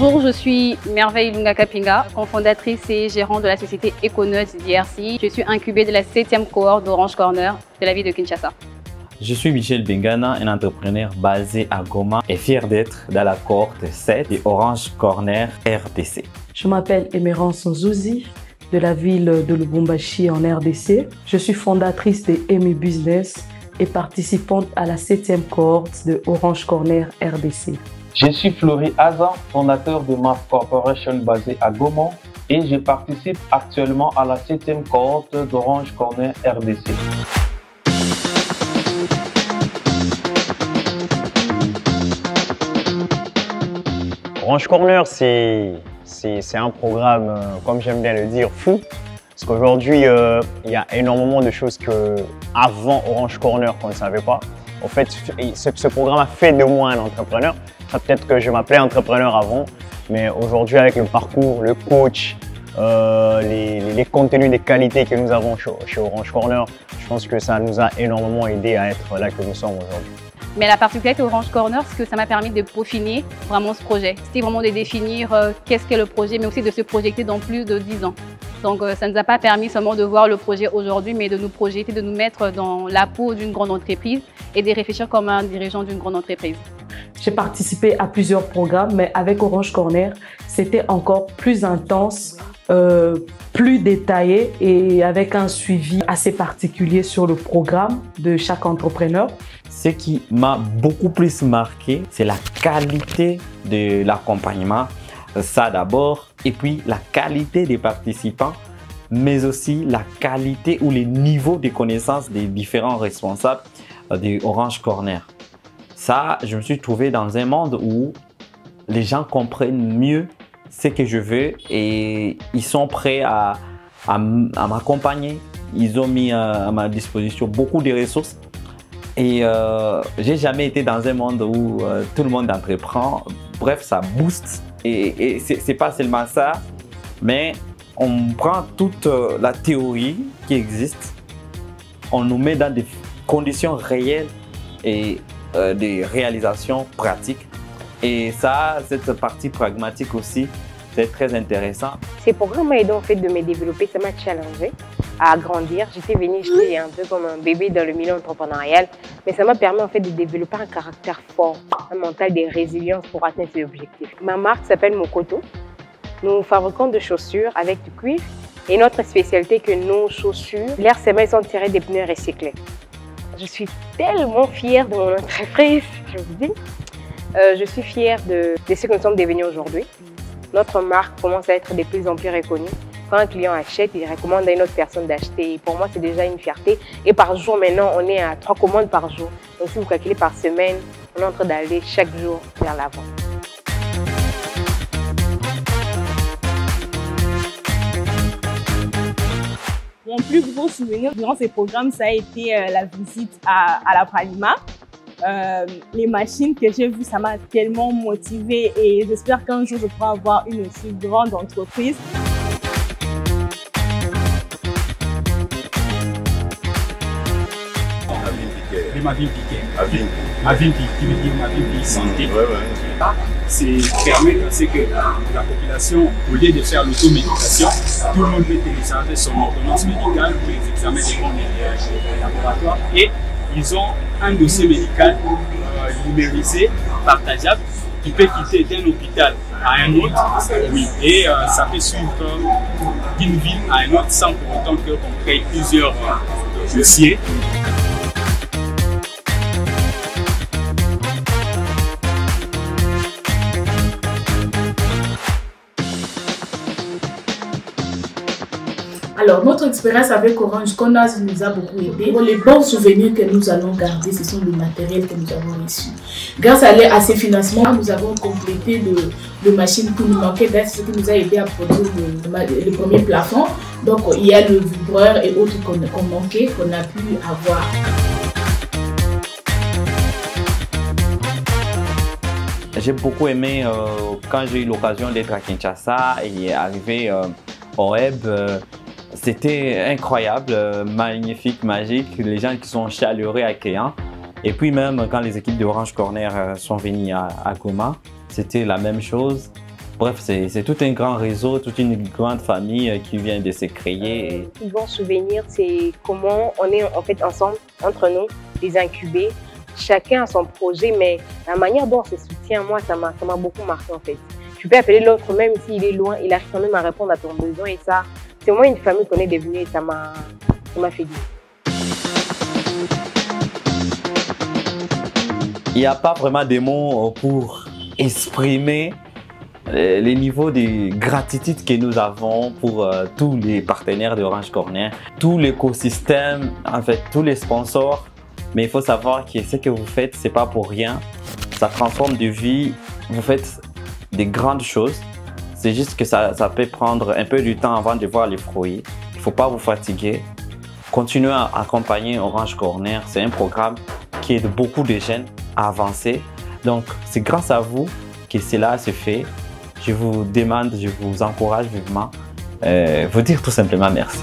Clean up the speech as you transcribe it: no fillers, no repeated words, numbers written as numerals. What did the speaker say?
Bonjour, je suis Merveille Lunga Kapinga, cofondatrice et gérante de la société Econuts DRC. Je suis incubée de la 7e cohorte d'Orange Corner de la ville de Kinshasa. Je suis Michel Bengana, un entrepreneur basé à Goma et fier d'être dans la cohorte 7 de Orange Corner RDC. Je m'appelle Emerance Nzouzi de la ville de Lubumbashi en RDC. Je suis fondatrice de EMI Business et participante à la 7e cohorte de Orange Corner RDC. Je suis Flory Azan, fondateur de MAF Corporation basé à Goma et je participe actuellement à la 7e cohorte d'Orange Corner RDC. Orange Corner, c'est un programme, comme j'aime bien le dire, fou. Parce qu'aujourd'hui, il y a énormément de choses qu'avant Orange Corner qu'on ne savait pas. En fait, ce programme a fait de moi un entrepreneur. Peut-être que je m'appelais entrepreneur avant, mais aujourd'hui, avec le parcours, le coach, les contenus de qualité que nous avons chez Orange Corner, je pense que ça nous a énormément aidé à être là que nous sommes aujourd'hui. Mais la particularité Orange Corner, c'est que ça m'a permis de peaufiner vraiment ce projet. C'était vraiment de définir qu'est-ce qu'est le projet, mais aussi de se projeter dans plus de 10 ans. Donc ça ne nous a pas permis seulement de voir le projet aujourd'hui, mais de nous projeter, de nous mettre dans la peau d'une grande entreprise et de réfléchir comme un dirigeant d'une grande entreprise. J'ai participé à plusieurs programmes, mais avec Orange Corner, c'était encore plus intense, plus détaillé et avec un suivi assez particulier sur le programme de chaque entrepreneur. Ce qui m'a beaucoup plus marqué, c'est la qualité de l'accompagnement, ça d'abord, et puis la qualité des participants, mais aussi la qualité ou les niveaux de connaissances des différents responsables de Orange Corner. Ça, je me suis trouvé dans un monde où les gens comprennent mieux ce que je veux et ils sont prêts à m'accompagner. Ils ont mis à ma disposition beaucoup de ressources. Et j'ai jamais été dans un monde où tout le monde entreprend. Bref, ça booste. Et c'est pas seulement ça, mais on prend toute la théorie qui existe, on nous met dans des conditions réelles et des réalisations pratiques. Et ça, cette partie pragmatique aussi, c'est très intéressant. Ces programmes m'ont aidé en fait de me développer, ça m'a challengé à grandir. J'étais un peu comme un bébé dans le milieu entrepreneurial, mais ça m'a permis en fait de développer un caractère fort, un mental de résilience pour atteindre ses objectifs. Ma marque s'appelle Mokoto. Nous fabriquons des chaussures avec du cuir et notre spécialité est que nos chaussures, leurs semelles sont tirées des pneus recyclés. Je suis tellement fière de mon entreprise, je vous dis. Je suis fière de ce que nous sommes devenus aujourd'hui. Notre marque commence à être de plus en plus reconnue. Quand un client achète, il recommande à une autre personne d'acheter. Pour moi, c'est déjà une fierté. Et par jour, maintenant, on est à 3 commandes par jour. Donc, si vous calculez par semaine, on est en train d'aller chaque jour vers l'avant. Mon plus gros souvenir durant ces programmes, ça a été la visite à la Pralima. Les machines que j'ai vues, ça m'a tellement motivée et j'espère qu'un jour je pourrai avoir une aussi grande entreprise. Avim qui veut dire Avim santé. C'est permettre à ce que la population, au lieu de faire l'automédication, tout le monde peut télécharger son ordonnance médicale pour les examens des grands laboratoires. Et ils ont un dossier médical numérisé, partageable, qui peut quitter d'un hôpital à un autre. Oui. Et ça peut suivre d'une ville à une autre sans pour autant qu'on crée plusieurs dossiers. Alors, notre expérience avec Orange Corner nous a beaucoup aidé. Les bons souvenirs que nous allons garder, ce sont les matériels que nous avons reçus. Grâce à ces financements, nous avons complété le machine qui nous manquait, ce qui nous a aidé à produire le premier plafond. Donc, il y a le vibreur et autres qu'on manquait, qu'on a pu avoir. J'ai beaucoup aimé quand j'ai eu l'occasion d'être à Kinshasa et arriver au web. C'était incroyable, magnifique, magique, les gens qui sont chaleureux, accueillants. Et puis même quand les équipes de Orange Corner sont venues à Goma, c'était la même chose. Bref, c'est tout un grand réseau, toute une grande famille qui vient de se créer. Le plus bon souvenir, c'est comment on est en fait ensemble, entre nous, les incubés. Chacun a son projet, mais la manière dont on se soutient, moi, ça m'a beaucoup marqué en fait. Tu peux appeler l'autre, même s'il est loin, il arrive quand même à répondre à ton besoin et ça, c'est au moins une famille qu'on est devenue et ça m'a fait du bien. Il n'y a pas vraiment des mots pour exprimer les niveaux de gratitude que nous avons pour tous les partenaires d'Orange Corner, tout l'écosystème, en fait, tous les sponsors. Mais il faut savoir que ce que vous faites, ce n'est pas pour rien. Ça transforme de vie. Vous faites des grandes choses. C'est juste que ça peut prendre un peu du temps avant de voir les fruits. Il ne faut pas vous fatiguer. Continuez à accompagner Orange Corner. C'est un programme qui aide beaucoup de jeunes à avancer. Donc, c'est grâce à vous que cela se fait. Je vous demande, je vous encourage vivement, vous dire tout simplement merci.